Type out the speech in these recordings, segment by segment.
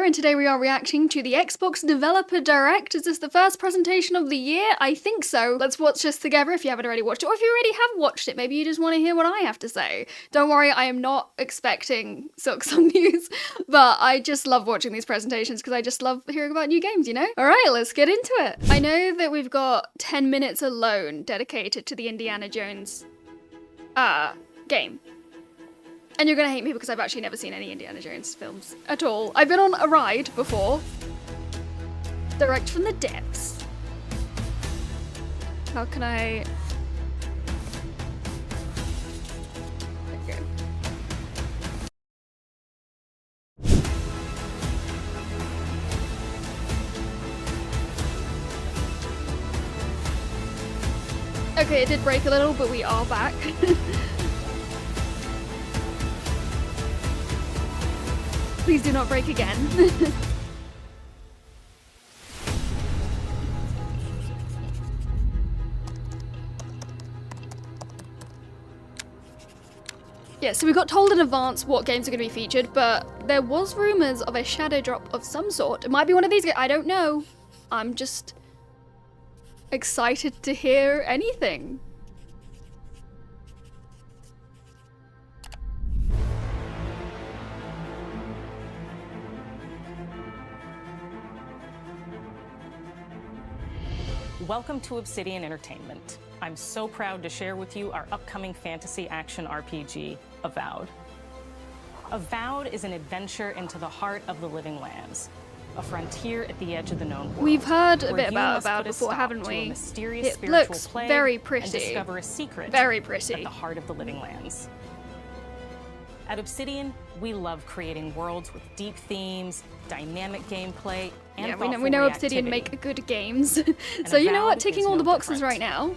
and today we are reacting to the Xbox Developer Direct. Is this the first presentation of the year? I think so. Let's watch this together if you haven't already watched it, or if you already have watched it, maybe you just want to hear what I have to say. Don't worry, I am not expecting Silksong news, but I just love watching these presentations because I just love hearing about new games, you know? Alright, let's get into it. I know that we've got 10 minutes alone dedicated to the Indiana Jones game. And you're gonna hate me because I've actually never seen any Indiana Jones films at all. I've been on a ride before. Direct from the depths. How can I... Okay. Okay, it did break a little, but we are back. Please do not break again. Yeah, so we got told in advance what games are going to be featured, but there was rumors of a shadow drop of some sort. It might be one of these games, I don't know. I'm just excited to hear anything. Welcome to Obsidian Entertainment. I'm so proud to share with you our upcoming fantasy action RPG, Avowed. Avowed is an adventure into the heart of the living lands, a frontier at the edge of the known world. We've heard a bit about Avowed before, haven't we? It looks very pretty. And discover a secret very pretty at the heart of the living lands. At Obsidian, we love creating worlds with deep themes, dynamic gameplay, and yeah, we know Obsidian make good games. So you know what, ticking all the boxes right now.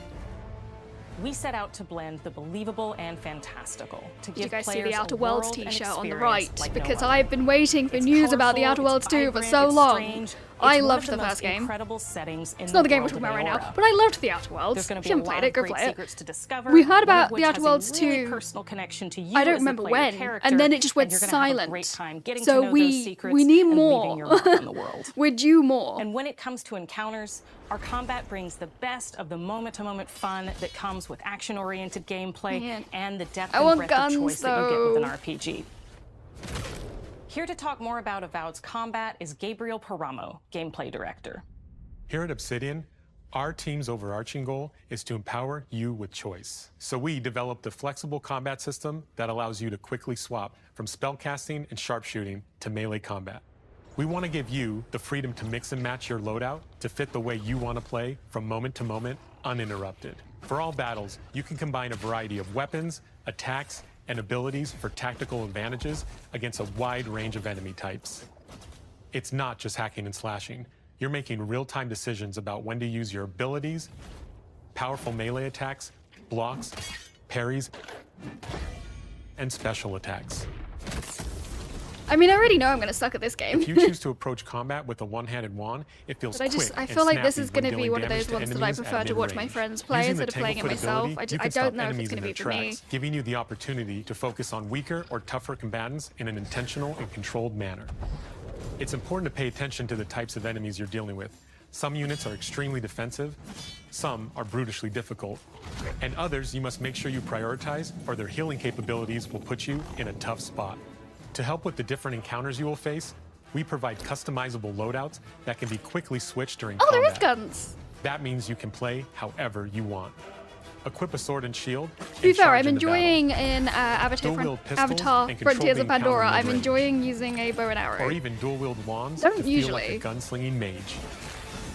We set out to blend the believable and fantastical to give you guys see players the Outer a Worlds world and t-shirt on the experience right? like Because no I've been waiting for It's news about the colorful, Outer Worlds it's 2 for vibrant, so it's long. strange. I It's one loved of the most first game. incredible settings in It's not the game we're world talking about of right now, Aurora. but I loved the Outer Worlds. There's going to If be you a haven't lot played it, of go great play it. secrets to discover. We heard one about of which the Outer has a Worlds really 2. personal connection to you I don't as the remember player when, character, and then it just went and you're gonna have a silent. great time getting So to know we those secrets need and more. leaving your mark on the world. We're due more. And when it comes to encounters, our combat brings the best of the moment-to-moment fun that comes with action-oriented gameplay and the depth and breadth of choice that you get with an RPG. Here to talk more about Avowed's combat is Gabriel Paramo, gameplay director. Here at Obsidian, our team's overarching goal is to empower you with choice. So we developed a flexible combat system that allows you to quickly swap from spellcasting and sharpshooting to melee combat. We want to give you the freedom to mix and match your loadout to fit the way you want to play from moment to moment, uninterrupted. For all battles, you can combine a variety of weapons, attacks, and abilities for tactical advantages against a wide range of enemy types. It's not just hacking and slashing. You're making real-time decisions about when to use your abilities, powerful melee attacks, blocks, parries, and special attacks. I mean, I already know I'm gonna suck at this game. If you choose to approach combat with a one-handed wand, it feels quick I feel like this is going gonna be one of those ones that I prefer to watch my friends play instead of playing it myself. I don't know if it's gonna be for me. Giving you the opportunity to focus on weaker or tougher combatants in an intentional and controlled manner. It's important to pay attention to the types of enemies you're dealing with. Some units are extremely defensive, some are brutishly difficult, and others you must make sure you prioritize or their healing capabilities will put you in a tough spot. To help with the different encounters you will face, we provide customizable loadouts that can be quickly switched during combat. Oh, there is guns! That means you can play however you want. Equip a sword and shield. To be fair, I'm enjoying in Avatar Frontiers of Pandora, I'm enjoying using a bow and arrow. Or even dual-wield wands Don't to usually. feel like a gunslinging mage.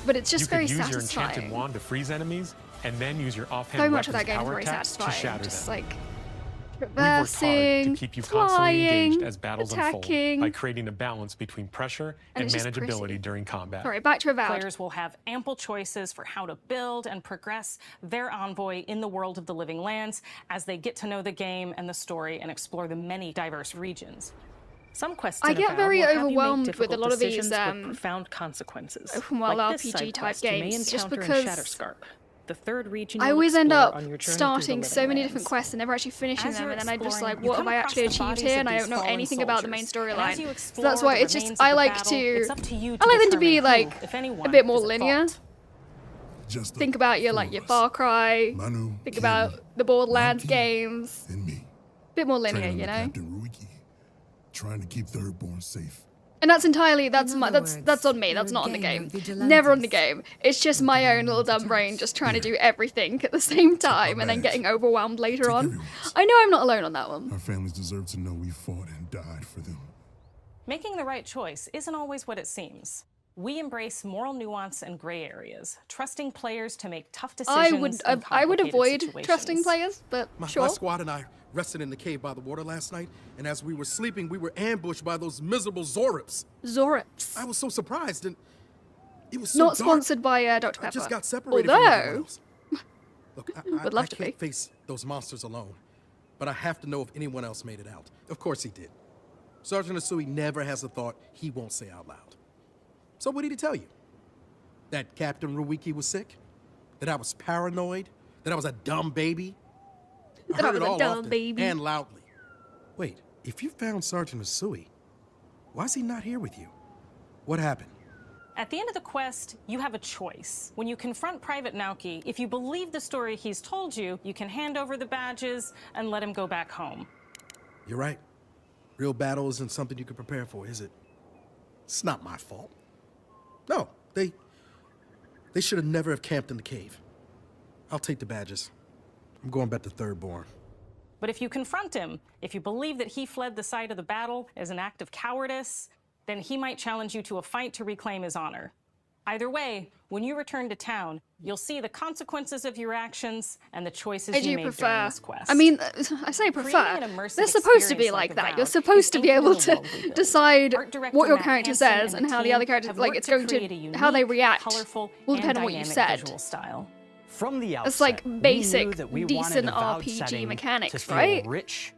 But it's just very satisfying. You could use your enchanted wand to freeze enemies, and then use your offhand much of that weapon's game is power very attacks to satisfying. shatter Just them. like We've worked hard reversing, to keep you constantly engaged as battles attacking, unfold by creating a balance between pressure and it's just manageability pretty. during combat. Alright, back to Avowed. Players will have ample choices for how to build and progress their envoy in the world of the living lands as they get to know the game and the story and explore the many diverse regions. Some quests I get very overwhelmed with a lot of these with profound consequences. open world like this RPG side type quest you may games just encounter in because Shatterscarp. the third region I you'll always end explore up on your journey starting through the so many Living different Lands. quests and never actually finishing As them, you're and then I just like, exploring, you what have come I across actually the achieved bodies here? of And I these don't know fallen anything about the main soldiers. And as you storyline. So explore that's why the it's just remains I of the like battle, to it's up to you to I like them to be determine like who, if anyone, a bit more is at linear. fault. Just Think about your like your Far Cry. Manu, Think Kenny, about the Borderlands Malky, games. and me. Bit more linear, Training you under know. Captain Ruiki, trying to keep Thirdborn safe. And that's entirely that's In my other that's on words, me. you're That's a not on the gang game. of vigilantes. Never on the game. It's just Not my getting own little anyone to dumb brain touch. just trying to do everything at the same time and then badge. getting overwhelmed later Take on. everyone's. I know I'm not alone on that one. Our families deserve to know we fought and died for them. Making the right choice isn't always what it seems. We embrace moral nuance and gray areas, trusting players to make tough decisions. I would avoid situations. trusting players, but My sure. squad and I rested in the cave by the water last night, and as we were sleeping, we were ambushed by those miserable Zorips. Zorips. I was so surprised, and it was so Not dark. sponsored by Dr. Pepper. I just got separated from everyone Although, else. Look, Would love I to can't be. face those monsters alone, but I have to know if anyone else made it out. Of course he did. Sergeant Asui never has a thought he won't say out loud. So what did he tell you? That Captain Ruiki was sick? That I was paranoid? That I was a dumb baby? I That I heard was it a all dumb often baby. and loudly. Wait, if you found Sergeant Asui, why is he not here with you? What happened? At the end of the quest, you have a choice. When you confront Private Naoki, if you believe the story he's told you, you can hand over the badges and let him go back home. You're right. Real battle isn't something you can prepare for, is it? It's not my fault. No, they should have never have camped in the cave. I'll take the badges. I'm going back to Thirdborn. But if you confront him, if you believe that he fled the site of the battle as an act of cowardice, then he might challenge you to a fight to reclaim his honor. Either way, when you return to town, you'll see the consequences of your actions and the choices I you do made prefer. during this quest. I mean, I say prefer. Creating an immersive They're supposed to be experience like like that. Avowed You're supposed to is be able anchored in to the world we built. decide Art director what your Matt character Hansen says and and the how the team other character have like worked it's to going create to a how they unique, react colorful, will and depend on what you dynamic said. visual style. From the outset, It's like we basic, knew that we decent wanted Avowed RPG setting mechanics, to feel right? rich,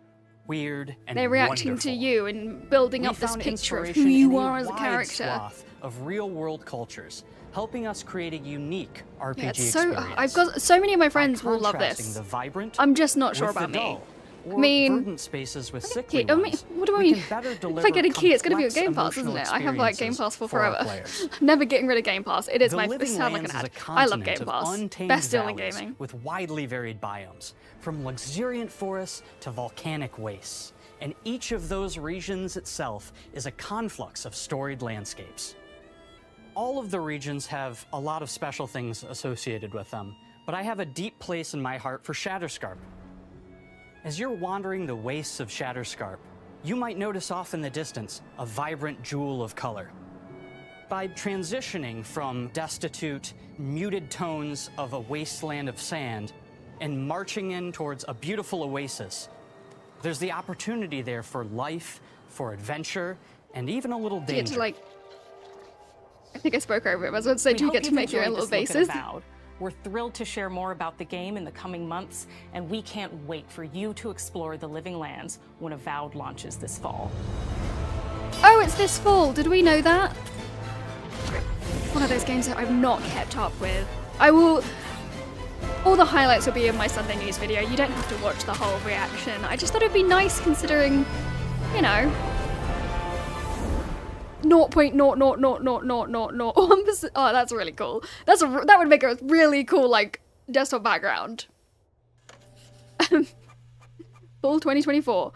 weird, and They're reacting wonderful. to you and building We up this found picture of inspiration who you in a are as a wide character. swath of real-world cultures, helping us create a unique RPG Yeah, it's so experience. I've got so many of my By friends will love contrasting this. The vibrant I'm just not sure with the about me. dull, or I mean, verdant spaces with key. sickly I mean, ones. what do I We mean? can better If I deliver get a key, it's gonna be on complex Game Pass, isn't emotional it? I have like Game experiences Pass for for our forever. players. Never getting rid of Game Pass. It is The my. Living It sounds like an Lands ad. is a I love continent Game of Pass. untamed Best deal in valleys gaming. with widely varied biomes, from luxuriant forests to volcanic wastes. And each of those regions itself is a conflux of storied landscapes. All of the regions have a lot of special things associated with them, but I have a deep place in my heart for Shatterscarp. As you're wandering the wastes of Shatterscarp, you might notice off in the distance a vibrant jewel of color. By transitioning from destitute, muted tones of a wasteland of sand and marching in towards a beautiful oasis, there's the opportunity there for life, for adventure, and even a little Do you get danger. to like? I think I spoke over it. I was going to say, We do you hope get to you've make your own enjoyed little this look at bases? Avowed. We're thrilled to share more about the game in the coming months, and we can't wait for you to explore the Living Lands when Avowed launches this fall. Oh, it's this fall. Did we know that? One of those games that I've not kept up with. I will. All the highlights will be in my Sunday news video. You don't have to watch the whole reaction. I just thought it'd be nice considering, you know, 0.0000001%. Oh, that's really cool. That would make a really cool like desktop background. Fall 2024.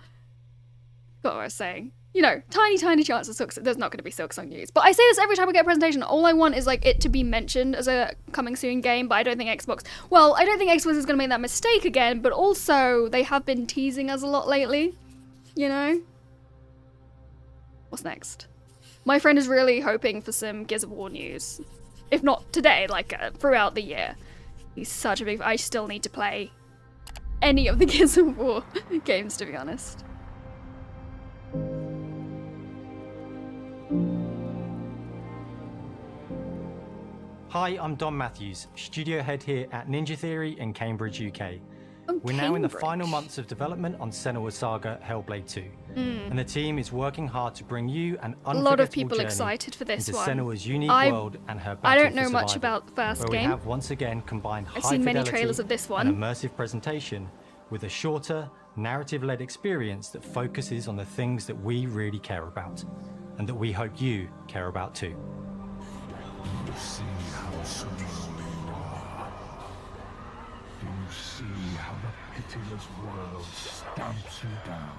Got what I was saying. You know, tiny chance of Silksong. There's not going to be Silksong news. But I say this every time I get a presentation. All I want is like it to be mentioned as a coming soon game. But I don't think Xbox. Well, I don't think Xbox is going to make that mistake again. But also, they have been teasing us a lot lately. You know. What's next? My friend is really hoping for some Gears of War news. If not today, like throughout the year. He's such a big. I still need to play any of the Gears of War games, to be honest. Hi, I'm Dom Matthews, studio head here at Ninja Theory in Cambridge, UK. We're now in the final months of development on Senua's saga, Hellblade 2. And the team is working hard to bring you an unforgettable a lot of people journey excited for this into one. Senua's unique world and her battle I don't for know much survival, about the first where game. we have once again combined I've high seen many fidelity trailers of this one. and immersive presentation with a shorter, narrative-led experience that focuses on the things that we really care about, and that we hope you care about too. You see how strong you are. Do you see how the pitiless world stamps you down?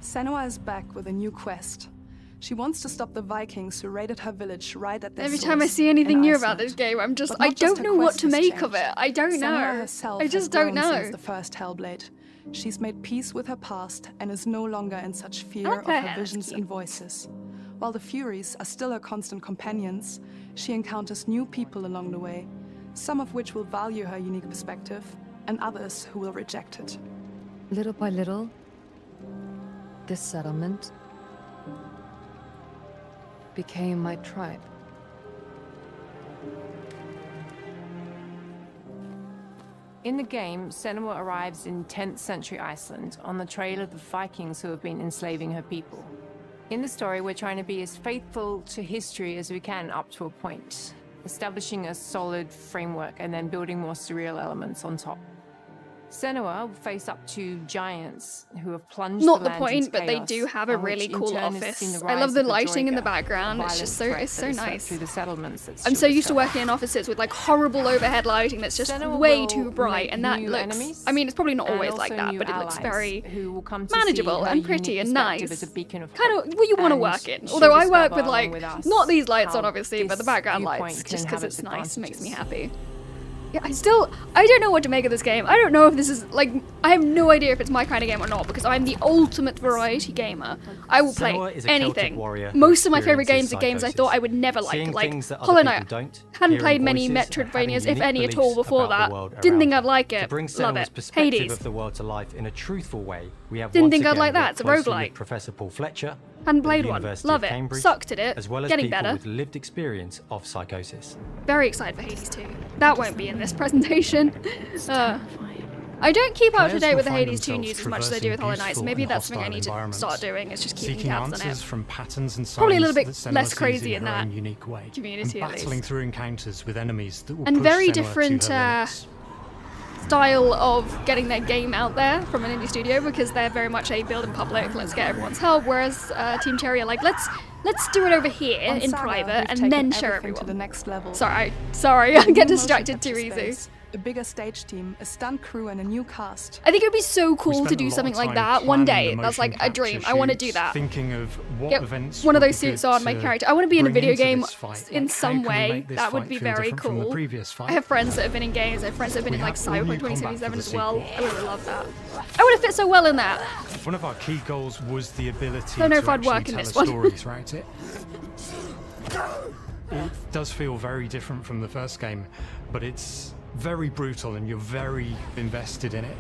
Senua is back with a new quest. She wants to stop the Vikings who raided her village right at their Every source time I see anything in new Iceland. about this game, I But don't know what to her quest make has of it. changed. I don't know. Senua herself I has just don't grown know. since the first Hellblade. She's made peace with her past and is no longer in such fear like of her her hair, visions that's and voices. While the Furies are still her constant companions, she encounters new people along the way, some of which will value her unique perspective, and others who will reject it. Little by little, this settlement became my tribe. In the game, Senua arrives in 10th century Iceland on the trail of the Vikings who have been enslaving her people. In the story, we're trying to be as faithful to history as we can up to a point, establishing a solid framework and then building more surreal elements on top. Senua will face up to giants who have plunged Not the the land point, into but they chaos, do have a and which really in cool turn has seen office. the I rise love the of lighting in the Troika, background. It's violent just so threat it's that so has swept nice. through the settlements that I'm so she'll used to discover. working in offices with like horrible overhead lighting that's just Senua way will too bright, make and that new looks. enemies I mean, it's probably not and always like also that, new but it looks allies very who will come to manageable see her and pretty unique and perspective nice. as a beacon of Kind hope. of what you want to And work in. she'll Although I work discover with along like with us not these lights on how obviously, but the this background viewpoint lights, can just because have it's its nice, makes me advantages. happy. Yeah, I don't know what to make of this game. I don't know if this is, like, I have no idea if it's my kind of game or not, because I'm the ultimate variety gamer. I will play Senua is a Celtic anything. warrior who Most of my favorite games experiences are games I psychosis. thought I would never Seeing like things that other Hollow people Knight. don't, Hadn't hearing played many voices, and having Metroidvanias, if unique any at all, beliefs before about that. the world Didn't around think them. I'd like To it. bring Love Senua's it. perspective Hades. of the world to life in a truthful way, we have Didn't once think I'd again like that. worked It's a closely roguelike. with Professor Paul Fletcher Hadn't at the played one. University Love of it. Cambridge, Sucked at it. as well as Getting people better. with lived experience of psychosis. Very excited for Hades 2. That won't be in this presentation. I don't keep up to Players date will with the find Hades 2 themselves news as much as I do with Hollow Knight, so traversing maybe beautiful that's something I and need to hostile start doing, is just keeping seeking tabs on answers it. from patterns and signs Probably a little bit that Senua less sees crazy in in her that own unique way, community, and at battling least. through encounters with enemies that will And push very Senua different to her limits. style of getting their game out there from an indie studio, because they're very much a build in public, let's get everyone's help, whereas Team Cherry are like, let's do it over here On in Saga, private we've and taken then show everything everyone. to the next level. Sorry, With I a get new distracted motion too capture easy. space, a bigger stage team, a stunt crew, and a new cast. I think it would be so cool spent to a do lot of something like time that one planning day. the That's motion like a dream. capture I want to do shoots, that. Thinking of what Get events one of would those be suits good on my to character. I want to be in a bring video into game this fight. in Like, how some can we way. make this That would fight be feel very different from the cool. previous fight? I have friends that have been in games. I have friends that have been We in like have all new Cyberpunk combat 2077 for as the well. sequel. I would have loved that. I would have fit so well in that. One of our key goals was the ability Don't know to if I'd actually work in tell this a one. stories, right? It does feel very different from the first game, but it's very brutal and you're very invested in it.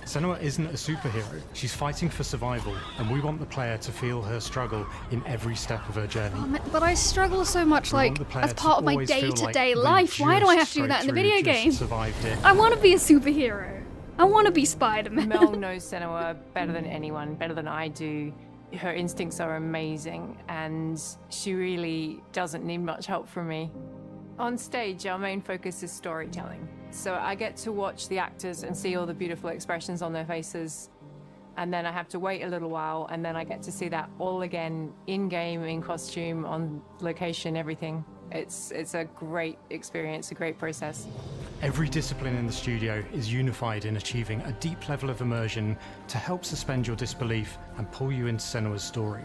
Senua isn't a superhero. She's fighting for survival, and we want the player to feel her struggle in every step of her journey. But I struggle so much, We like, want the player as part of my always feel like day-to-day they life. Why do I have just to do that in the straight video through, game? just survived it. I want to be a superhero. I want to be Spider-Man. Mel knows Senua better than anyone, better than I do. Her instincts are amazing, and she really doesn't need much help from me. On stage, our main focus is storytelling. So I get to watch the actors and see all the beautiful expressions on their faces. And then I have to wait a little while, and then I get to see that all again, in-game, in costume, on location, everything. It's a great experience, a great process. Every discipline in the studio is unified in achieving a deep level of immersion to help suspend your disbelief and pull you into Senua's story.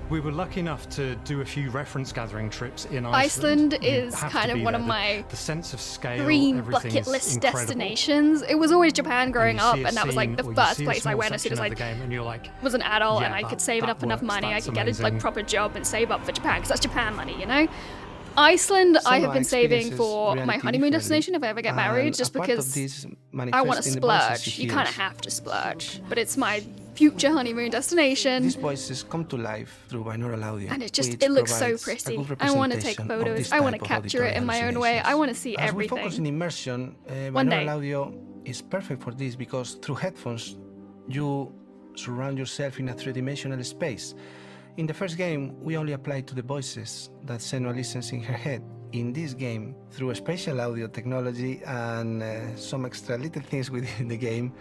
We were lucky enough to do a few reference gathering trips in Iceland. Iceland is kind of one of my the sense of scale, dream everything bucket is list incredible. destinations. It was always Japan growing And you up, see a and that was like scene, the or you first see a place I small went as soon as section I of the game and you're like, was an adult yeah, and I could that- save that enough works, money. I that's could get a like amazing. proper job and save up for Japan, because that's Japan money, you know. Iceland, I have been saving for my honeymoon destination if I ever get married, just because I want to splurge. You kind of have to splurge, but it's my future honeymoon destination. These voices come to life through binaural audio, and it looks so pretty. I want to take photos. I want to capture it in my own way. I want to see everything. As we focus in immersion, binaural audio is perfect for this because through headphones, you surround yourself in a three-dimensional space. In the first game, we only applied to the voices that Senua listens in her head. In this game, through spatial audio technology and some extra little things within the game,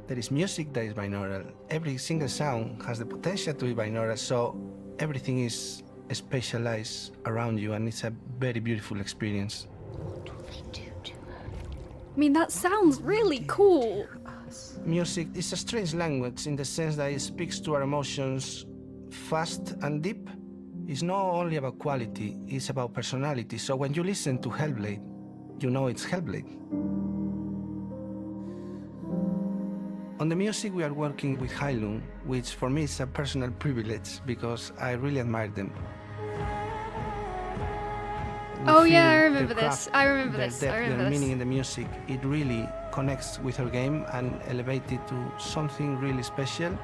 there is music that is binaural. Every single sound has the potential to be binaural, so everything is spatialized around you, and it's a very beautiful experience. I mean, that sounds really cool. Music is a strange language in the sense that it speaks to our emotions fast and deep. It's not only about quality, it's about personality. So when you listen to Hellblade, you know it's Hellblade. On the music, we are working with Heilung, which for me is a personal privilege because I really admire them. Oh yeah, I remember this. I remember this. The meaning in the music, it really connects with our game and elevates it to something really special.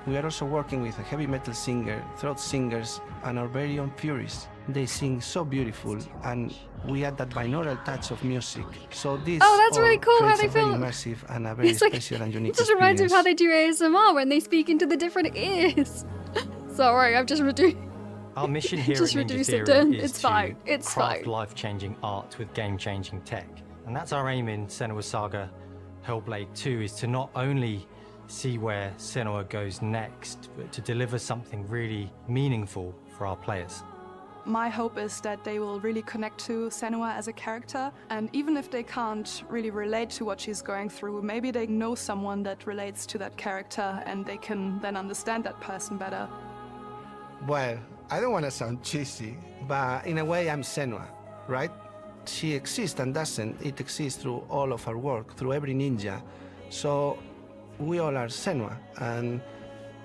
We are also working with a heavy metal singer, throat singers, and our very own Furies. They sing so beautiful, and we add that binaural touch of music. So this that's really cool how they feel film. Immersive and a very special and unique It just reminds me of how they do ASMR when they speak into the different ears. Sorry, I've just reduced. Our mission here at Ninja Theory is to craft life-changing art with game-changing tech. And that's our aim in Senua's Saga Hellblade 2, is to not only see where Senua goes next, but to deliver something really meaningful for our players. My hope is that they will really connect to Senua as a character, and even if they can't really relate to what she's going through, maybe they know someone that relates to that character and they can then understand that person better. Well, I don't want to sound cheesy, but in a way I'm Senua, right? She exists and doesn't. It exists through all of our work, through every ninja. So we all are Senua, and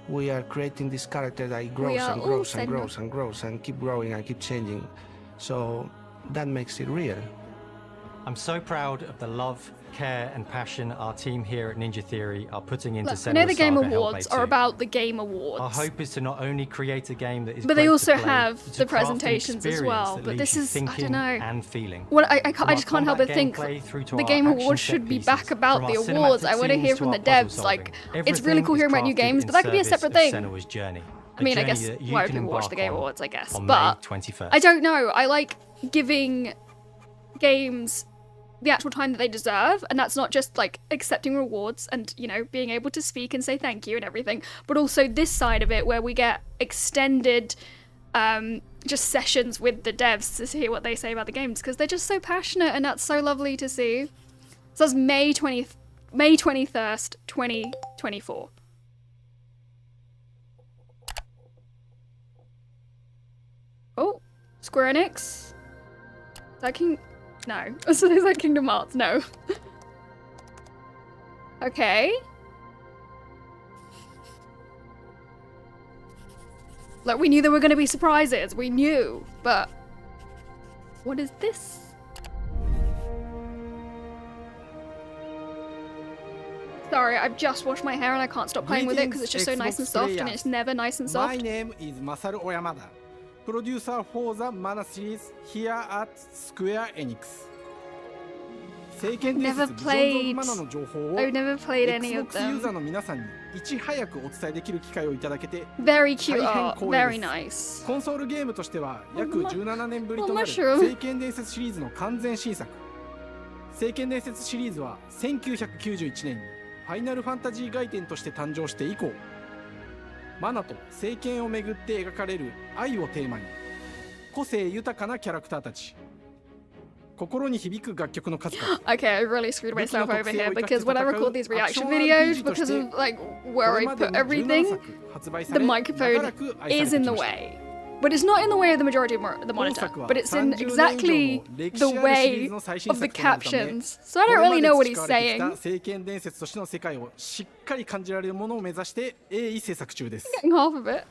we are creating this character that grows and grows and grows and grows and keep growing and keep changing. So that makes it real. I'm so proud of the love, care and passion our team here at Ninja Theory are putting into Senua's Saga. I know the Game Awards Hellblade 2. are about the Game Awards. Our hope is to not only create a game that is but they also to play, have the presentations as well. But this is, I don't know. And feeling. What I just can't help but think the Game Awards should be back about the awards. I want to hear from the devs. Like, it's really cool hearing about new games, but that could be a separate thing. I mean, I guess why people watch the Game Awards, I guess. But I don't know. I like giving games the actual time that they deserve, and that's not just like accepting rewards and, you know, being able to speak and say thank you and everything, but also this side of it where we get extended just sessions with the devs to hear what they say about the games, because they're just so passionate, and that's so lovely to see. So that's May 21st, 2024. Oh, Square Enix? Is that No. So there's like Kingdom Hearts, no. Okay. Like, we knew there were going to be surprises. We knew, but what is this? Sorry, I've just washed my hair and I can't stop playing with it because it's just so nice and soft, and it's never nice and soft. My name is Masaru Oyamada, producer for the Mana series here at Square Enix. I've never played any of them. Very cute art, very nice. コンソールゲームとしては約17年ぶりとなる聖剣伝説シリーズの完全新作。聖剣伝説シリーズは1991年にファイナルファンタジー外伝として誕生して以降、マナと聖剣をめぐって描かれる愛をテーマに、個性豊かなキャラクターたち。 Okay, I really screwed myself over here because when I record these reaction videos, because of like where I put everything, the microphone is in the way. But it's not in the way of the majority of the monitor, but it's in exactly the way of the captions. So I don't really know what he's saying. I'm getting half of it.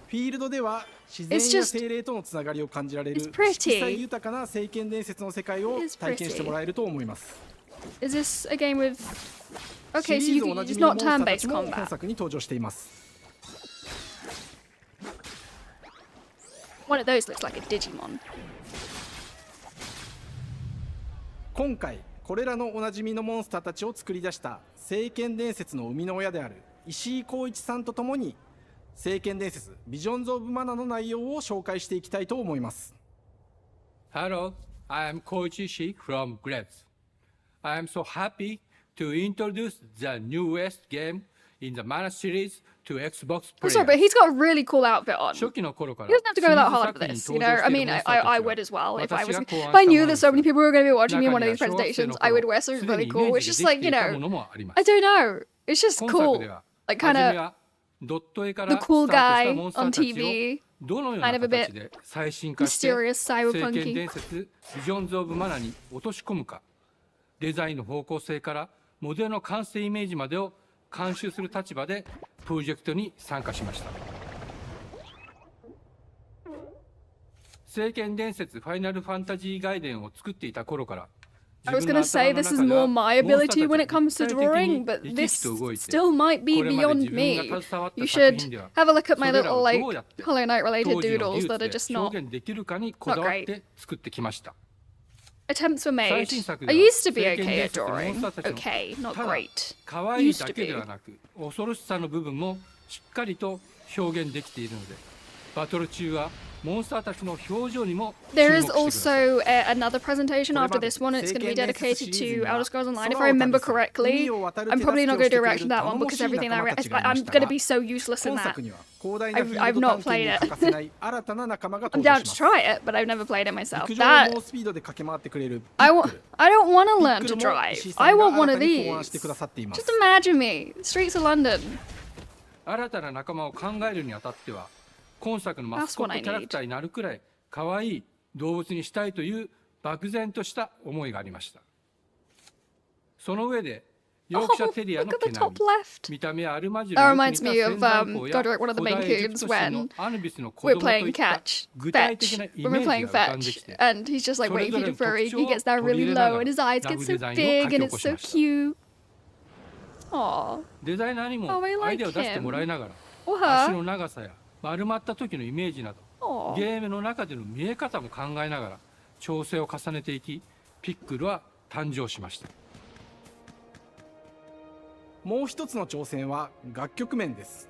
フィールドでは自然や精霊とのつながりを感じられる色彩豊かな聖剣伝説の世界を体験してもらえると思います。Is this a game with... Okay, so シリーズお you, なじ it's みの not モンスターた turn-based ちも本 combat. 作に登場しています。One of those looks like a Digimon. 今回これらのおなじみのモンスターたちを作り出した聖剣伝説の生みの親である石井浩一さんとともに聖剣伝説ビジョンズ・オブ・マナの内容を紹介していきたいと思います。 Hello, I am Koichi Ishii from Gretz. I am so happy to introduce the newest game in the Mana series to Xbox I'm players. sorry, but he's got a really cool outfit on. 初期の頃から He doesn't have to go that hard for this, you know? I mean, I would as well if I knew that so many people were going to be watching me in one of these presentations. I would wear something really cool. It's just like, you know, I don't know. It's just cool. Like kind of the cool guy on TV, kind of a bit mysterious cyberpunky. ビジョンズ・オブ・マナに落とし込むか、デザインの方向性からモデルの完成イメージまでを監修する立場でプロジェクトに参加しました。聖剣伝説ファイナルファンタジー外伝を作っていた頃から、 I was going to say this is more my ability when it comes to drawing, but this still might be beyond me. You should have a look at my little like Hollow Knight related doodles that are just not great. Attempts were made. I used to be okay at drawing. Okay, not great. 可愛いだけではなく、恐ろしさの部分もしっかりと表現できているので、バトル中は There is also another presentation after this one. It's going to be dedicated to Elder Scrolls Online. If I remember correctly, I'm probably not going to react to that one because everything I'm going to be so useless in that. I've not played it. I'm down to try it, but I've never played it myself. That I don't want to learn to drive. I want one of these. Just imagine me, streets of London. 新たな仲間を考えるにあたっては、 今作のマスコットキャラクターになるくらい可愛い動物にしたいという漠然とした思いがありました。その上でヨークシャテリアの毛並み、見た目はアルマジロに似た仙山港や古代エジプト神のアヌビスの子供といった具体的なイメージが浮かんできて、 and he's just like waiting for you to furry. He gets down really low and his eyes get so big and it's so cute. Aww. デザイナーにもアイデアを出してもらいながら、足の長さや 丸まった時のイメージなど、ゲームの中での見え方も考えながら調整を重ねていき、ピックルは誕生しました。もう一つの挑戦は楽曲面です。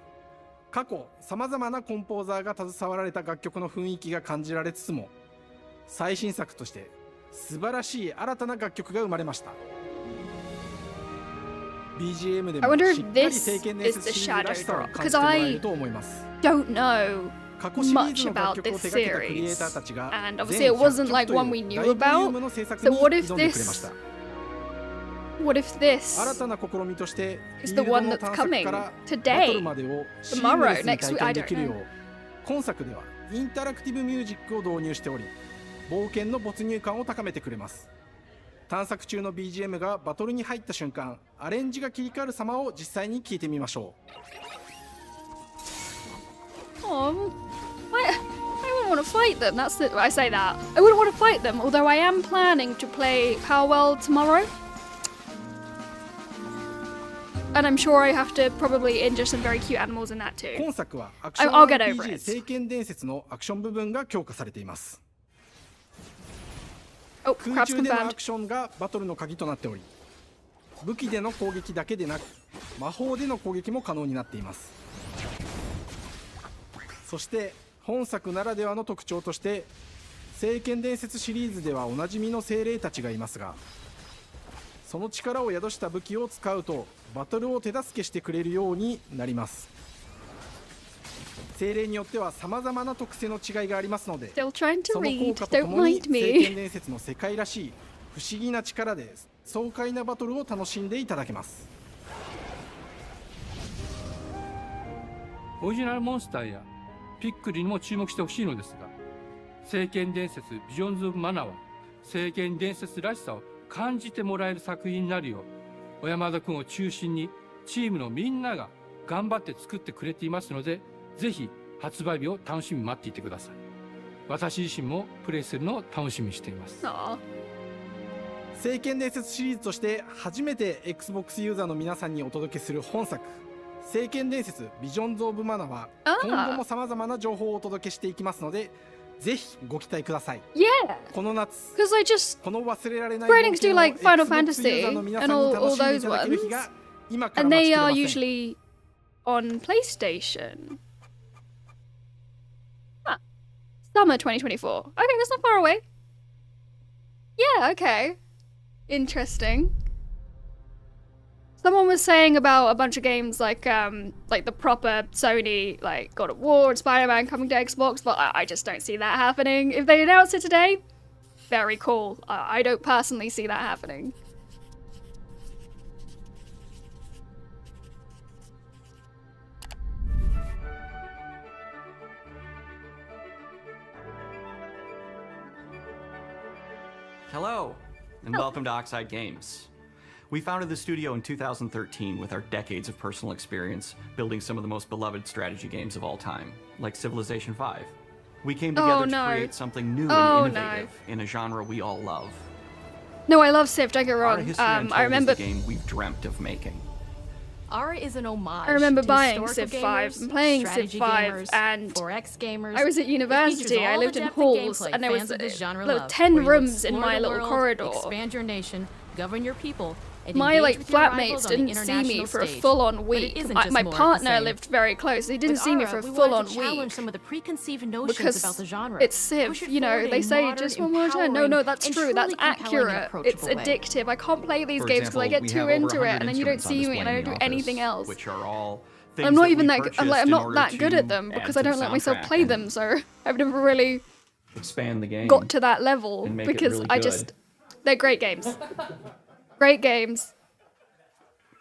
過去さまざまなコンポーザーが携わられた楽曲の雰囲気が感じられつつも、最新作として素晴らしい新たな楽曲が生まれました。 BGM でもしっかり聖剣伝説シリーズらしさを感じてもらえると思います。 Don't know much about this series, and obviously it wasn't like one we knew about. So what if this is the one that's coming today, tomorrow, next week? I don't know. 今作ではインタラクティブミュージックを導入しており、冒険の没入感を高めてくれます。探索中の BGM がバトルに入った瞬間、アレンジが切り替わる様を実際に聞いてみましょう。 Oh, I wouldn't want to fight them. That's the, I say that. I wouldn't want to fight them, although I am planning to play Hellblade tomorrow. And I'm sure I have to probably injure some very cute animals in that too. 今作はアクション I'll get over RPG it. 聖剣伝説のアクション部分が強化されています。 Oh, 空 crab's 中でのア confirmed. クションがバトルの鍵となっており、武器での攻撃だけでなく魔法での攻撃も可能になっています。そして本作ならではの特徴として、聖剣伝説シリーズではおなじみの精霊たちがいますが、その力を宿した武器を使うとバトルを手助けしてくれるようになります。精霊によっては様々な特性の違いがありますので、 Still trying to その read. 効果とと Don't もに mind 聖 me. 剣伝説の世界らしい不思議な力で爽快なバトルを楽しんでいただけます。オリジナルモンスターやピックリにも注目してほしいのですが、聖剣伝説ビジョンズ・オブ・マナは聖剣伝説らしさを感じてもらえる作品になるよう、小山田君を中心にチームのみんなが頑張って作ってくれていますので、ぜひ発売日を楽しみに待っていてください。私自身もプレイするのを楽しみにしています。聖剣伝説シリーズとして初めて Xbox ユーザーの皆さんにお届けする本作聖剣伝説ビジョンズ・オブ・マナは今後も様々な情報をお届けしていきますのでぜひご期待ください。この夏、この忘れられない冒険を Xbox ユーザーの皆さんに楽しんでいただける日が今から待ちきれません。 And they are usually on PlayStation. Summer 2024. Okay, that's not far away. Yeah, okay. Interesting. Someone was saying about a bunch of games like the proper Sony, like God of War and Spider-Man coming to Xbox, but I just don't see that happening. If they announce it today, very cool. I don't personally see that happening. Hello, and welcome to Oxide Games. We founded the studio in 2013 with our decades of personal experience building some of the most beloved strategy games of all time, like Civilization V. We came together to create something new and innovative in a genre we all love. No, I love Civ, don't get wrong. I remember the game we've dreamt of making. Ara is an homage. I remember to buying Civ 5 and playing Civ 5, and 4X gamers. I was at university. I lived in halls, and there was 10 rooms in my little corridor. Expand your nation, govern your people. My flatmates didn't see me for a full-on week. My partner lived very close. He didn't see me for a full-on week some of the preconceived notions about the genre. It's Civ, you know. They say just one more turn. No, that's true. That's accurate. It's addictive. I can't play these games because I get too into it, and then you don't see me, and I don't do anything else. I'm not even that. I'm not that good at them because I don't let myself play them. So I've never really expand the game. Got to that level because they're great games. Great games.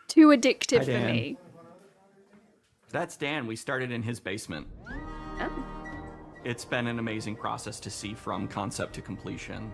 Too addictive for me. That's Dan. We started in his basement. Oh. It's been an amazing process to see from concept to completion.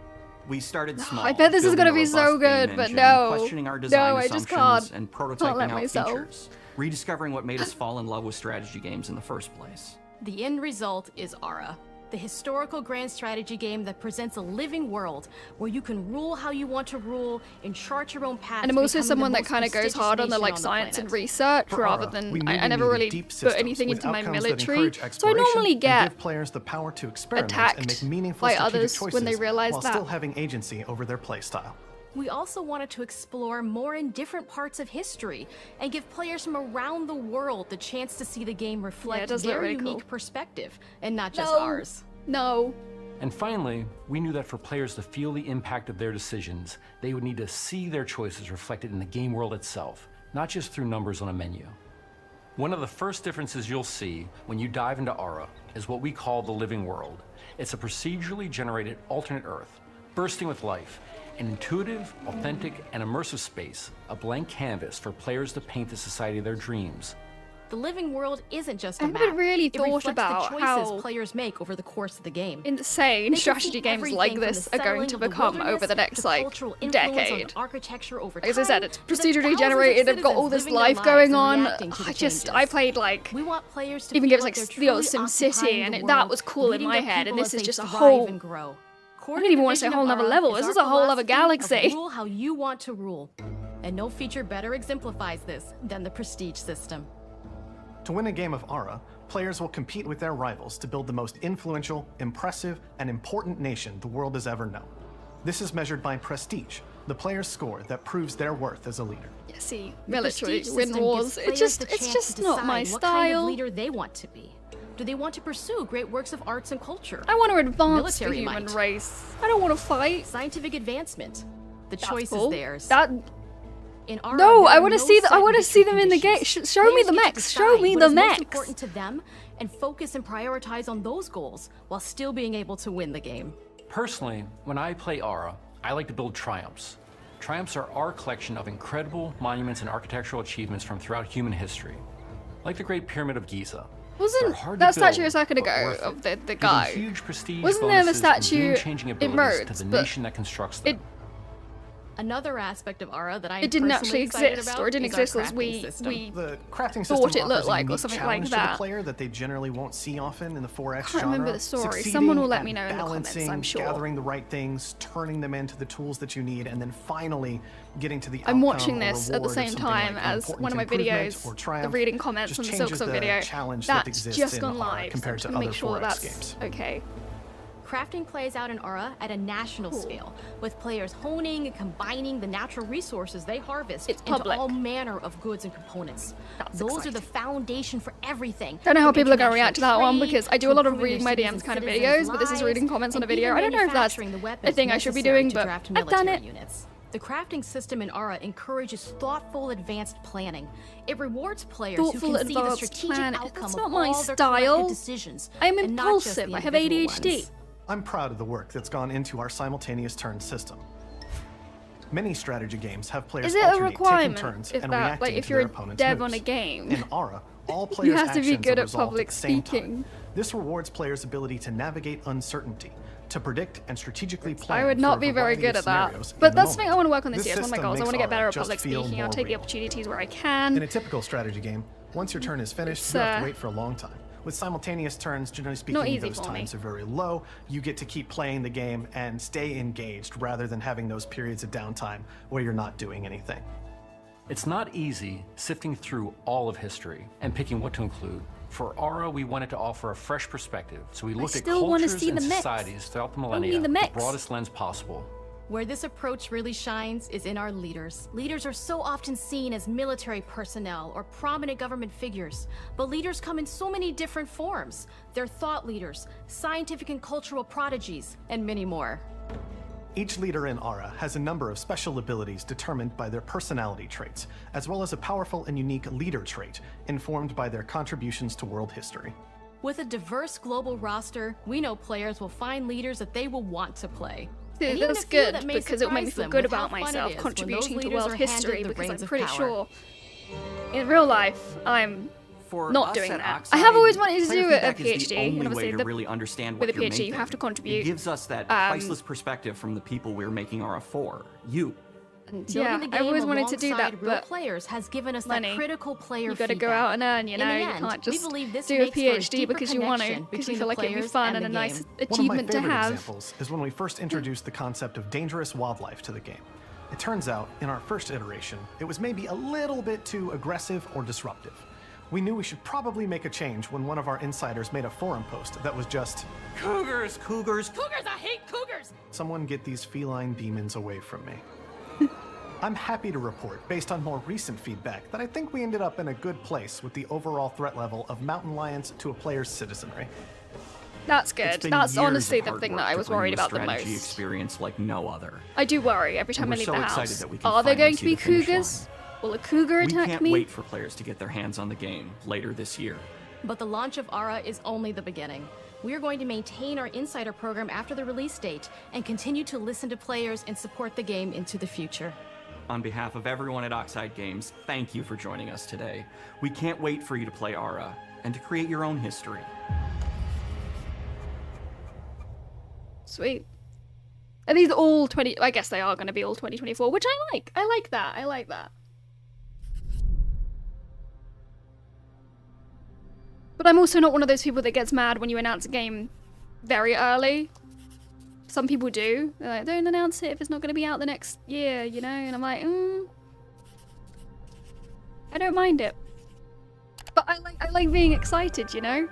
We started small. I bet this is gonna be so good, but no. Questioning our design I just can't. And prototyping out features. Rediscovering what made us fall in love with strategy games in the first place. The end result is Ara, the historical grand strategy game that presents a living world where you can rule how you want to rule and chart your own path. And I'm also someone that kind of goes hard on the science and research rather than I never really put anything into my military. So I normally get players the power to experiment attacked and make meaningful by strategic others choices when they realize while that. still having agency over their playstyle. We also wanted to explore more in different parts of history and give players from around the world the chance to see the game reflect their really unique cool. perspective and not just ours. No. And finally, we knew that for players to feel the impact of their decisions, they would need to see their choices reflected in the game world itself, not just through numbers on a menu. One of the first differences you'll see when you dive into Ara is what we call the living world. It's a procedurally generated alternate Earth, bursting with life, an intuitive, authentic, and immersive space, a blank canvas for players to paint the society of their dreams. The living world isn't just a I map. haven't really It thought reflects about the choices how players make over the course of the game. insane They can strategy see games like everything from this the are going settling to of the become wilderness over the next to cultural influence on decade. architecture over As I said, time, it's to the procedurally thousands of generated. They've got all this citizens living life their going lives and on. reacting to the changes. I played like We want players to even feel games like they're SimCity, truly and occupying that the was cool in leading my their head. And people this as is they just a thrive whole. and grow. I don't even want to say a whole nother level. This is a whole other galaxy. Rule how you want to rule, and no feature better exemplifies this than the prestige system. To win a game of Ara, players will compete with their rivals to build the most influential, impressive, and important nation the world has ever known. This is measured by prestige, the player's score that proves their worth as a leader. Yeah, see, The military prestige win system wars. gives It's players the chance just to not my decide what kind of style. leader they want to be. Do they want to pursue great works of arts and culture? I want to advance the Military human might. race. I don't want to fight. Scientific advancement. The That's choice cool. is theirs. That. In Ara, No, there I are want to no see the. I set want to see them in the game. conditions. Show me Players the get to mechs. Show decide me what the is most mechs. important to them and focus and prioritize on those goals while still being able to win the game. Personally, when I play Ara, I like to build triumphs. Triumphs are our collection of incredible monuments and architectural achievements from throughout human history. Like the Great Pyramid of Giza. Wasn't hard that to build, statue a second but ago worth of the Giving guy? huge prestige Wasn't there the bonuses and statue game-changing in abilities Rhodes? to the But nation that constructs them. Another aspect of Ara that I'm it didn't personally actually excited exist, about or it didn't is our exist as crafting we The crafting thought system it looked offers a like, or unique something challenge like to the that. player that they generally won't see often in the 4X I can't genre. remember the story. Succeeding Someone will let at me know in the comments, balancing, I'm sure. gathering the right things, turning them into the tools that you need, and then finally getting to the I'm outcome watching or this at the reward of same something time like an as important one of my improvement videos, or the triumph. reading comments on Just the changes Silksong the video. challenge that That's exists just in gone Ara live, so I'm compared just to gonna make other sure 4X that's games. okay. Crafting plays out in Ara at a national scale, with players honing and combining the natural resources they harvest into public. all manner of goods and components. Those are the foundation for everything. Don't know how from people are going to international react to that one trade because I do to a lot of improving reading my their DMs kind of citizens' videos, but this is lives, reading comments on a and video. even I don't know if that's manufacturing the a weapons thing I should be necessary doing, to but draft I've done military it. units. The crafting system in Ara encourages thoughtful, advanced planning. It rewards players Thoughtful, who can see the advanced strategic planning. outcome That's of not my all their style. collective decisions. I am and not just impulsive. the I have individual ADHD. ones. I'm proud of the work that's gone into our simultaneous turn system. Many strategy games have players Is it a alternate taking requirement turns if and that, reacting like, if to you're their a opponent's dev moves. on a game? In Ara, all players' have to be actions good are at resolved public at the same speaking. time. This rewards players' ability to navigate uncertainty, to predict and strategically plan. I would for not a be very variety good of at that. scenarios in But the that's something I moment. want to work on this year. It's one of my system goals. I makes want to get better Ara at just public feel speaking. I'll more take the real. opportunities where I can. In a typical strategy game, once your turn is finished, you have to wait for a long time. With simultaneous turns, generally speaking, easy those for me. times are very low. You get to keep playing the game and stay engaged rather than having those periods of downtime where you're not doing anything. It's not easy sifting through all of history and picking what to include. For Ara, we wanted to offer a fresh perspective, so we looked at still wanna cultures see and the mix. societies throughout the I need millennia the with mix. the broadest lens possible. Where this approach really shines is in our leaders. Leaders are so often seen as military personnel or prominent government figures, but leaders come in so many different forms. They're thought leaders, scientific and cultural prodigies, and many more. Each leader in Ara has a number of special abilities determined by their personality traits, as well as a powerful and unique leader trait informed by their contributions to world history. With a diverse global roster, we know players will find leaders that they will want to play. Dude, And even that's a few good that may because it'll make me surprise feel them good with how about fun it myself is when contributing those to leaders world are handed history the because reins I'm of pretty power. sure in real life I'm For not us doing at that. Oxide, I have always wanted to player do a feedback is PhD, the only and obviously way to really understand what with a you're PhD you making. have to contribute. It gives us that priceless perspective from the people we're making Ara for. You. Yeah, Building the I always game wanted to do alongside that, real but players has given us money. that critical player You got to go feedback. out and earn, you In know. the You end, can't we just believe this do a makes for a PhD deeper because you want to, connection because you between feel the like it'd be players fun and and a the nice game. achievement to One of my favorite have. examples is when we first introduced the concept of dangerous wildlife to the game. It turns out, in our first iteration, it was maybe a little bit too aggressive or disruptive. We knew we should probably make a change when one of our insiders made a forum post that was just, Cougars, cougars, Cougars, I hate cougars! someone get these feline demons away from me. I'm happy to report, based on more recent feedback, that I think we ended up in a good place with the overall threat level of mountain lions to a player's citizenry. That's It's good. been That's years honestly of the hard thing work that I to was bring worried you a about the strategy most. experience like no other. I do worry every time And I we're leave so the excited house. that we can Are there finally going to see be the finish cougars? Will a cougar We attack can't me? wait for players to get their hands on the game later this year. But the launch of Ara is only the beginning. We're going to maintain our insider program after the release date and continue to listen to players and support the game into the future. On behalf of everyone at Oxide Games, thank you for joining us today. We can't wait for you to play Ara and to create your own history. Sweet. Are these all 20? I guess they are going to be all 2024, which I like. I like that. I like that. But I'm also not one of those people that gets mad when you announce a game very early. Some people do. They're like, don't announce it if it's not going to be out the next year, you know? And I'm like, I don't mind it. But I like being excited, you know?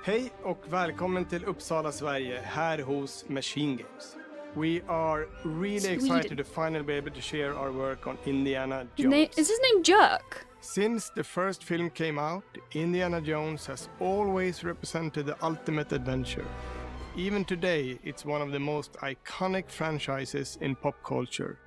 Hej och välkommen till Uppsala, Sverige, här hos Machine Games. We are really excited to finally be able to share our work on Indiana Jones. Is his name Jerk? Since the first film came out, Indiana Jones has always represented the ultimate adventure. Even today, it's one of the most iconic franchises in pop culture.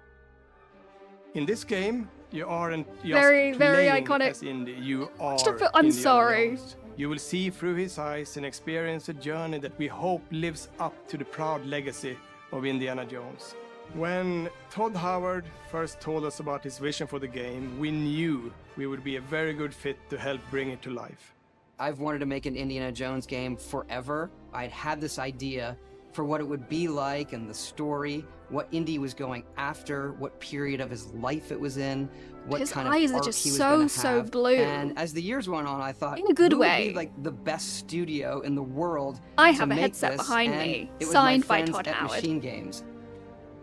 In this game, you aren't just Very playing iconic. as Indy, you are I'm Indiana sorry. Jones. You will see through his eyes and experience a journey that we hope lives up to the proud legacy of Indiana Jones. When Todd Howard first told us about his vision for the game, we knew we would be a very good fit to help bring it to life. I've wanted to make an Indiana Jones game forever. I'd had this idea for what it would be like and the story, what Indy was going after, what period of his life it was in, what his kind eyes of are arc just he was so gonna have. blue. And as the years went on, I thought, in a good who would way. be like the best studio in the world I to have a make headset this? behind And me, it was signed my by friends Todd at Howard. Machine Games.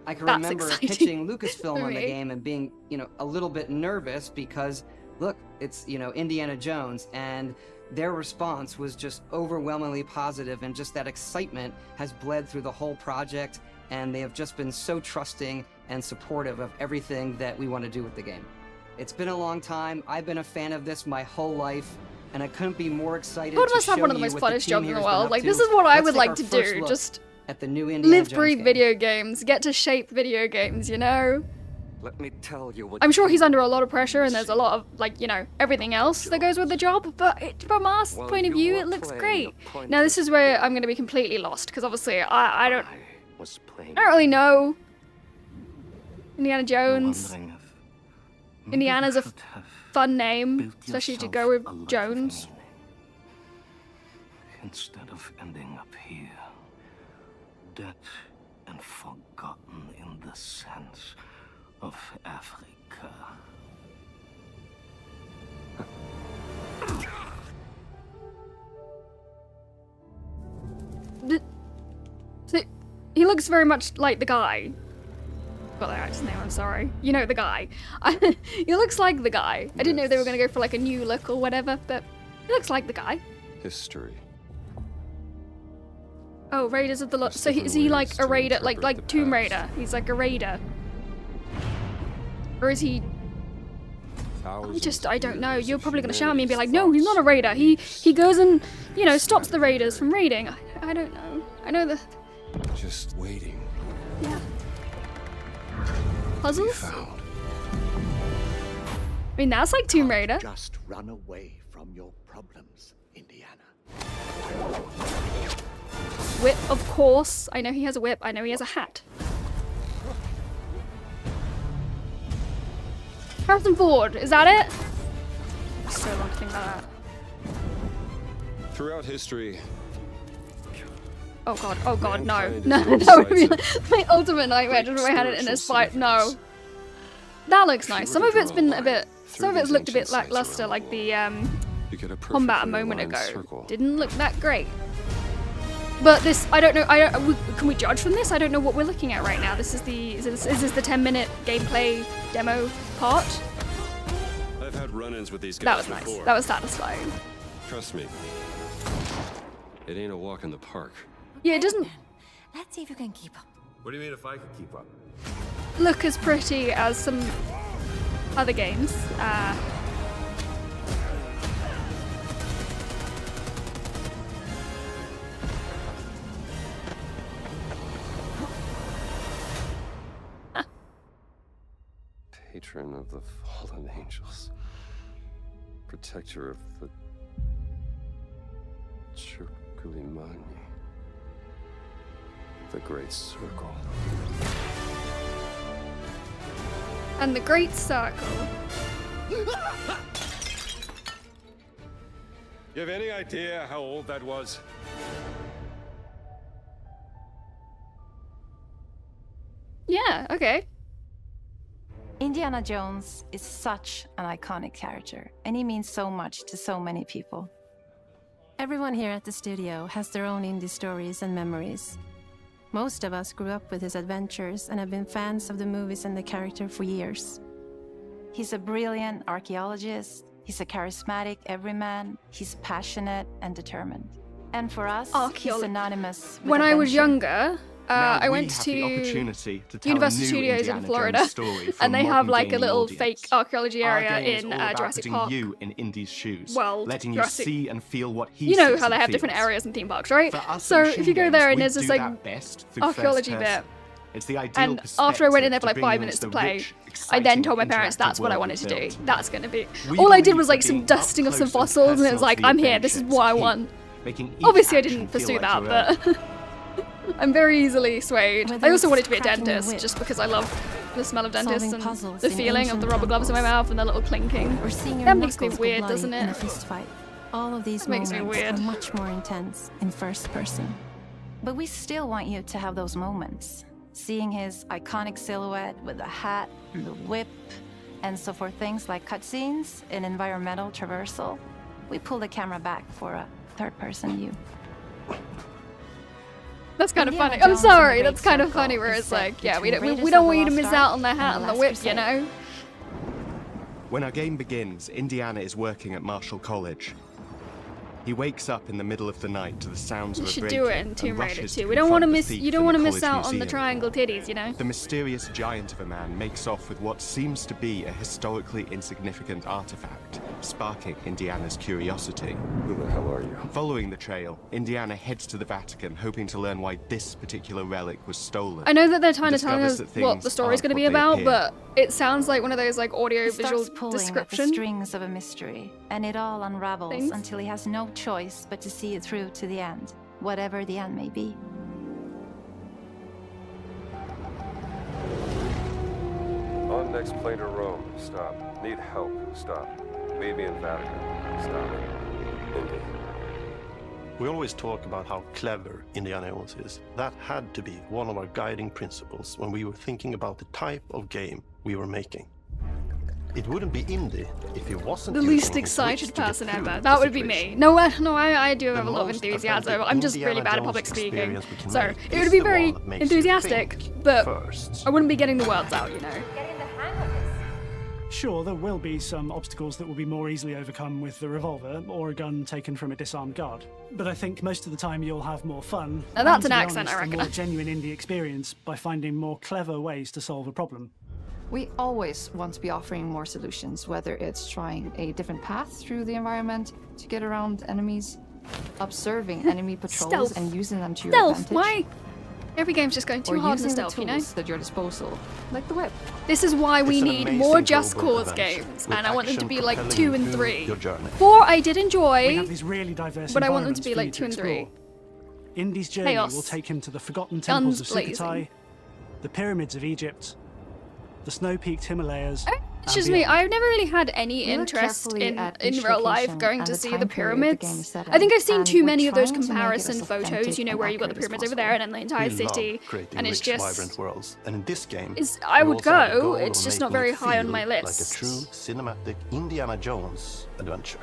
I can That's remember exciting pitching Lucasfilm for on the me. game and being, a little bit nervous because, look, it's, Indiana Jones, and their response was just overwhelmingly positive, and just that excitement has bled through the whole project, and they have just been so trusting and supportive of everything that we want to do with the game. It's been a long time. I've been a fan of this my whole life, and I couldn't be more excited Todd to must have show one of the you most what the funnest team jobs in here the has been world. up Like, to. this is what I Let's would take like our to first do. look Just at the new Indiana live, Jones breathe game. video games, get to shape video games, you know? Let me tell you what I'm sure he's under a lot of pressure, and there's a lot of, like, everything else that goes with the job, but from our point of view, it looks great. Now, this is where I'm going to be completely lost, because obviously I don't really know Indiana Jones. Indiana's a fun name, especially to go with Jones. Instead of ending up here, dead and forgotten in the sense of Africa. He looks very much like the guy. Got that actor's name, I'm sorry. You know the guy. He looks like the guy. I didn't know they were going to go for like a new look or whatever, but he looks like the guy. History. Oh, Raiders of the Lost. So is he like a raider, like Tomb Raider? He's like a raider. Or is he... I don't know. You're probably going to shout at me and be like, no, he's not a raider. He goes and, stops the raiders from raiding. I don't know. I know the... Just waiting. Yeah. Puzzles? I mean, that's like Tomb Raider. Just run away from your problems, Indiana. Whip, of course. I know he has a whip. I know he has a hat. Harrison Ford, is that it? So long to think about that. Throughout history. Oh god, no. No, that would be my ultimate nightmare, just if I had it in this fight. No. That looks nice. Some of it's been a bit, some of it's looked a bit lackluster, like the combat a moment ago. Didn't look that great. But this, I don't know, can we judge from this? I don't know what we're looking at right now. This is is this the 10-minute gameplay demo part? I've had run-ins with these guys That was nice. before. That was satisfying. Trust me. It ain't a walk in the park. Yeah, it doesn't Let's see if you can keep up. What do you mean if I could keep up? look as pretty as some other games. Patron of the fallen angels. Protector of the Chirkulimani. The Great Circle. And the Great Circle. You have any idea how old that was? Yeah, okay. Indiana Jones is such an iconic character, and he means so much to so many people. Everyone here at the studio has their own indie stories and memories. Most of us grew up with his adventures and have been fans of the movies and the character for years. He's a brilliant archaeologist, he's a charismatic everyman, he's passionate and determined. And for us, he's synonymous with When I was adventure. younger, I went to Universal Studios in Florida, and they have like a little fake archaeology area in Jurassic Park. You in Indy's shoes, World, letting Jurassic- you see and feel what he You know sees how they and have different feels. areas in theme parks, right? For us So at if Machine you go there Games, and we there's this do like that best through archaeology first bit, person. It's the ideal and after I went in there for like perspective to 5 bring minutes us to the play, rich, I then exciting, told my parents interactive that's what I world wanted to we do. built. That's gonna be. We All I did believe was like that some being dusting up of some close and fossils, and it personal was to like, the I'm here. This is adventure what I key, want. making each Obviously, I action didn't feel pursue like that, your own. but I'm very easily swayed. Whether I also it's wanted to be a cracking a dentist, whip, just because I love the smell of dentists solving and puzzles the in feeling of the ancient rubber gloves in my temples, mouth and the little clinking. or seeing your That makes me knuckles go weird, bloody doesn't in a it? fist fight. All of these That makes moments me weird. are much more intense in first person. But we still want you to have those moments. Seeing his iconic silhouette with the hat and the whip. And so for things like cutscenes and environmental traversal, we pull the camera back for a third-person view. That's kind of Indiana funny. I'm Jones and the sorry, Great that's kind of Circle funny where is it's set like, yeah, we between don't Raiders of want you the to miss Lost out Ark on the hat and and the Last whip, Crusade. you know? When our game begins, Indiana is working at Marshall College. He wakes up in the middle of the night to the sounds You of a should break-in do it in and Tomb Raider rushes too. to We don't want to confront the miss. thief You don't in want to the miss college out on the museum. triangle titties, you know. The mysterious giant of a man makes off with what seems to be a historically insignificant artifact, sparking Indiana's curiosity. Who the hell are you? Following the trail, Indiana heads to the Vatican, hoping to learn why this particular relic was stolen. I know that they're and kind of telling us discovers that what things the story's aren't going to be what they about, appear. but it sounds like one of those like audio He visual starts pulling at the description. strings of a mystery, and it all unravels things. until he has no choice but to see it through to the end, whatever the end may be. On next plane to Rome. Stop. Need help. Stop. Meet me in Vatican. Stop. Indy. We always talk about how clever Indiana Jones is. That had to be one of our guiding principles when we were thinking about the type of game we were making. It wouldn't be indie if it wasn't The using least his excited wits to get person through ever. the That would be me. situation. No, I do have The a lot of most enthusiasm. authentic I'm just really Indiana bad at Jones public speaking. experience we can So make it is would be the very one that makes you enthusiastic, think but first. I wouldn't be getting the words out, you know. Sure, there will be some obstacles that will be more easily overcome with the revolver or a gun taken from a disarmed guard. But I think most of the time you'll have more fun. Now that's and, an to be accent, I honest, a reckon. more genuine indie experience by finding more clever ways to solve a problem. We always want to be offering more solutions, whether it's trying a different path through the environment to get around enemies, observing enemy patrols Stealth. and using them to your Stealth, advantage. why? Every game's just going too or hard on using the stealth, the you know? tools at your disposal, like the whip. This is why we It's an need amazing more Just global Cause adventure, games, with and I want them to action be like propelling 2 you and through 3. your journey. 4 I did We enjoy, have these really diverse but I want them to environments be for like you 2 and 3. explore. Indy's journey Chaos. will take him to the forgotten Guns temples of blazing. Sukhothai, the pyramids of Egypt, the snow-peaked Himalayas. It's and just me. beyond. I've never really had any We look interest carefully in at each real life location going and to the see time the period the game pyramids. is set I think in, I've seen and too we're many of those trying to make it as comparison photos, authentic you know, and where you've got the accurate as pyramids over possible. there and then the entire We city, love creating and it's rich, just. vibrant worlds, and in this game, I we would also have the go, goal it's of just not making very it high on feel my like a list. true cinematic Indiana Jones adventure.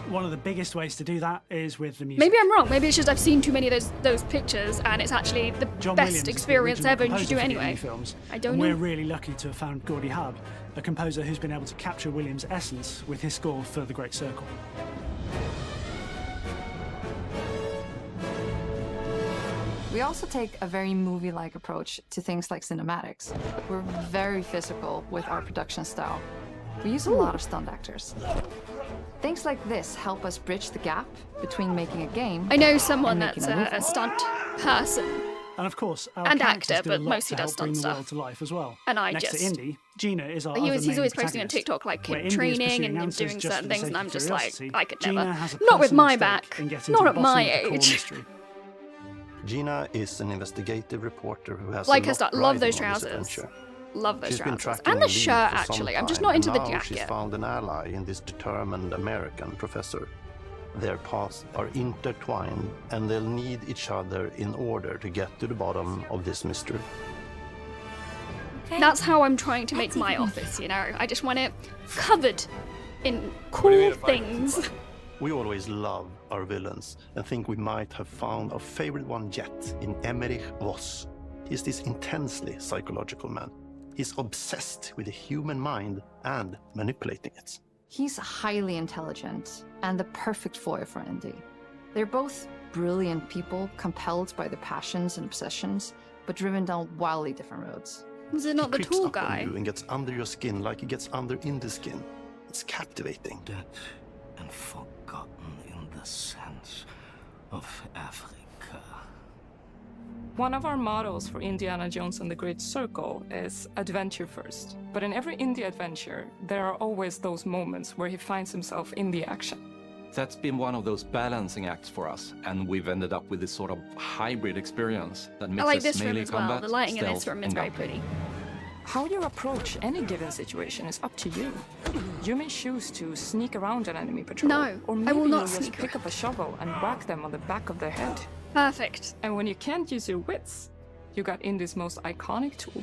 One of the biggest ways to do that is with the music. Maybe I'm wrong. Maybe it's just I've seen too many of those pictures, and it's actually the John best Williams is the experience original ever, and you should do composer it for the anyway. Indie films, I don't and know. we're really lucky to have found Gordy Hub, a composer who's been able to capture Williams' essence with his score for The Great Circle. We also take a very movie-like approach to things like cinematics. We're very physical with our production style. We use a lot of stunt actors. Things like this help us bridge the gap between making a game I know someone and that's making a movie. a stunt person. And of course, our And characters actor, do but a lot mostly to does help bring stunt the world stuff. to life as well. And I Next just- to Indy, Gina is our He's other main always posting on protagonist, TikTok like where him Indy is training pursuing and answers doing just certain for the things, sake and of I'm just like, curiosity. I could Gina never. has a Not with personal my stake back. in getting Not to the at my bottom of the core age. mystery. Gina is an investigative reporter who has Like a her lot stuff. Love those riding on this trousers. adventure. Love those She's been trousers. tracking And the a lead shirt, for some actually. I'm just time, not into and the now she's jacket. found an ally in this determined American professor. Their paths are intertwined, and they'll need each other in order to get to the bottom of this mystery. That's how I'm trying to make my office, you know? I just want it covered in cool things. We always love our villains and think we might have found our favorite one yet in Emmerich Voss. He's this intensely psychological man. He's obsessed with the human mind and manipulating it. He's highly intelligent and the perfect foil for Indy. They're both brilliant people, compelled by their passions and obsessions, but driven down wildly different roads. Is it not the Creeps tall up on guy? you and gets under your skin like he gets under Indy's skin. It's captivating. Dead and forgotten in the sense of Africa. One of our mottos for Indiana Jones and the Great Circle is adventure first. But in every indie adventure, there are always those moments where he finds himself in the action. That's been one of those balancing acts for us, and we've ended up with this sort of hybrid experience that I mixes like this room melee as well. combat, The lighting in this stealth, room is and very gunplay. pretty. How you approach any given situation is up to you. You may choose to sneak around an enemy patrol. No, or maybe I will not you'll just sneak pick up a shovel and whack them on the back of their head. Perfect. And when you can't use your wits, you got Indie's most iconic tool.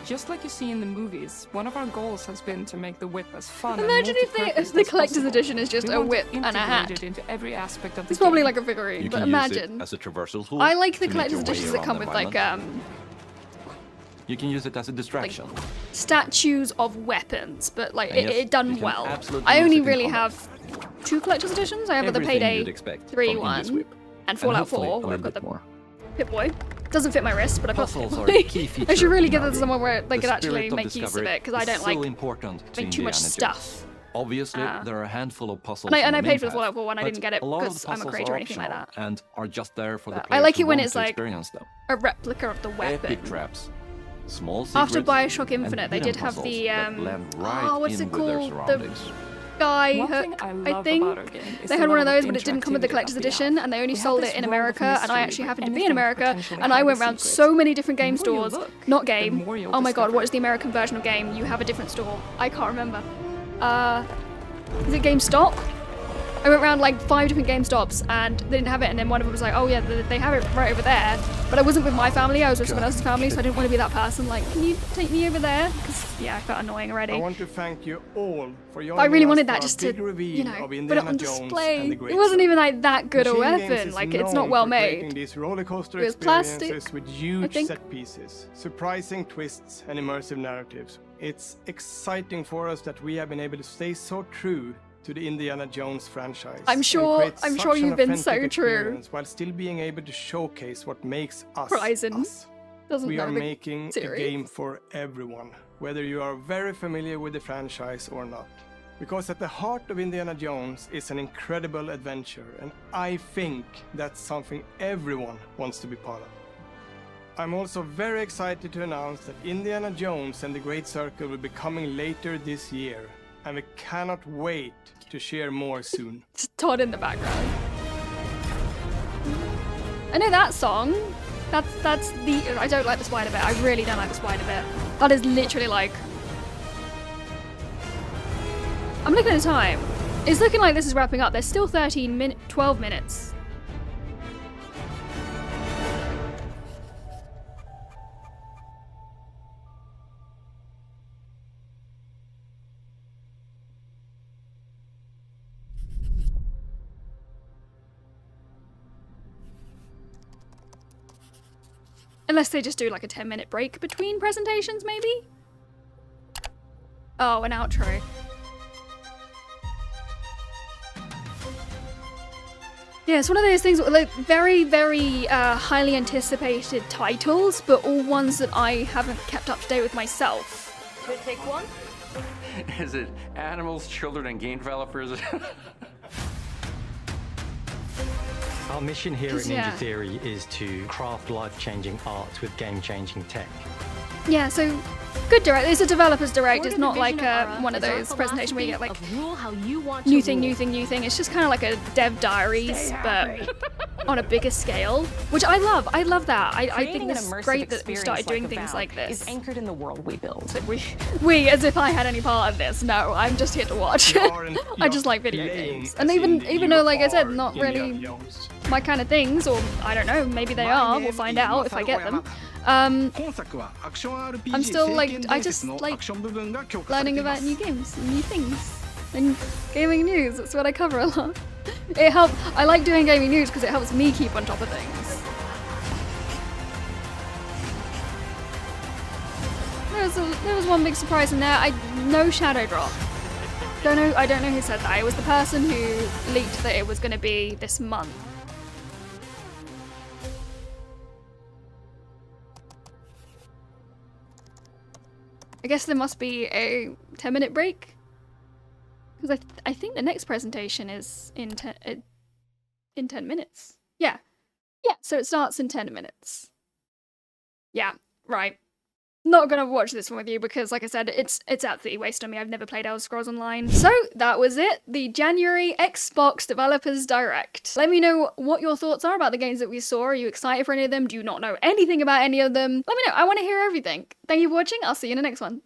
Just like you see in the movies, one of our goals has been to make the whip as fun Imagine if the collector's edition is just a whip and a hat. Into every aspect of the It's probably game. like a figurine, You but can imagine. use it as a traversal tool. I like the to make collector's your way editions that around come the with like environment. You can use it as a distraction. statues of weapons, but like And yes, it done you can well. absolutely I use only it in really combat. have 2 collector's editions. I have the Everything Payday you'd expect 3 from Indie's one whip. and Fallout hopefully 4 a where I've little got the bit more. Pip-Boy. Doesn't fit my wrist, but I've got Puzzles are Pip-Boy. a key I feature should really of give it to Navi. someone where they The could actually spirit of make use of discovery it, because I is don't so like important to make too much Indiana Jones. stuff. Obviously, there are a handful of puzzles. And I on the paid main for the path, Fallout 4 one. I but didn't get it a lot of because the I'm a puzzles creator or are anything like optional that. and are just there for the But players I like who it when want it's to like experience them. a replica of the weapon. Epic traps, small After secrets, Bioshock and Infinite, they hidden did have puzzles the that blend right what's in it with their called? The surroundings. Sky One Hook, thing I I love think. about our game is They the had one of level those, of but it didn't come with the interactivity collector's that we edition, have. and they only We have sold this it in world of America, and I mystery actually where happened to be in anything America, potentially and I hide a went around secret. so many different game The more you stores. look, Not the game. more you'll Oh my god, discover. what is the American version of game? You have a different store. I can't remember. Is it GameStop? I went around like 5 different GameStops and they didn't have it, and then one of them was like, oh yeah, they have it right over there. But I wasn't with my family, I was with someone else's family, so I didn't want to be that person. Like, can you take me over there? Because, yeah, I felt annoying already. I want to thank you all for joining But I really us wanted for that our just to, big reveal you know, of put it Indiana on Jones display. and the Great It wasn't Circle. even like that good a Machine Games weapon. is Like, it's known not well for creating made. these roller coaster It was experiences plastic, with I huge think. set pieces, surprising twists, and immersive narratives. It's exciting for us that we have been able to stay so true to the Indiana Jones franchise. I'm and sure- create I'm such sure an you've been authentic so true. experience while still being able to showcase what makes us Horizon us. doesn't We know are the making a series. game for everyone, whether you are very familiar with the franchise or not. Because at the heart of Indiana Jones is an incredible adventure, and I think that's something everyone wants to be part of. I'm also very excited to announce that Indiana Jones and the Great Circle will be coming later this year, and we cannot wait to share more soon. It's Todd in the background. I know that song. That's the. I don't like the spider bit. I really don't like the spider bit. That is literally like. I'm looking at the time. It's looking like this is wrapping up. There's still 12 minutes. Unless they just do like a 10-minute break between presentations, maybe? Oh, an outro. Yeah, it's one of those things with like very, very highly anticipated titles, but all ones that I haven't kept up to date with myself. Could take one? Is it animals, children, and game developers? Our mission here at 'Cause, Ninja yeah. Theory is to craft life-changing art with game-changing tech. Yeah, so good direct. It's a developer's direct. Part It's of the not like vision of Aura one of is our those presentations where you get like philosophy of rule how you want new to thing, rule. new thing, new thing. It's just kind of like a dev diaries, but on a bigger scale, which I love. I love that. I think Creating an this is immersive great that we experience started doing like things Avowed like this. is anchored in the world we build. We, as if I had any part of this. No, I'm just here to watch. I just like video games, and even though, like I said, not really my kind of things, or I don't know, maybe they are. We'll find out if I get them. I'm still like, I just like learning about new games, and new things, and gaming news. That's what I cover a lot. It helps. I like doing gaming news because it helps me keep on top of things. There was one big surprise in there. No shadow drop. I don't know who said that. It was the person who leaked that it was going to be this month. I guess there must be a 10-minute break, because I think the next presentation is in 10 minutes. Yeah, so it starts in 10 minutes. Yeah, right. Not gonna watch this one with you because, like I said, it's absolutely waste on me. I've never played Elder Scrolls Online. So that was it, the January Xbox Developers Direct. Let me know what your thoughts are about the games that we saw. Are you excited for any of them? Do you not know anything about any of them? Let me know. I want to hear everything. Thank you for watching. I'll see you in the next one.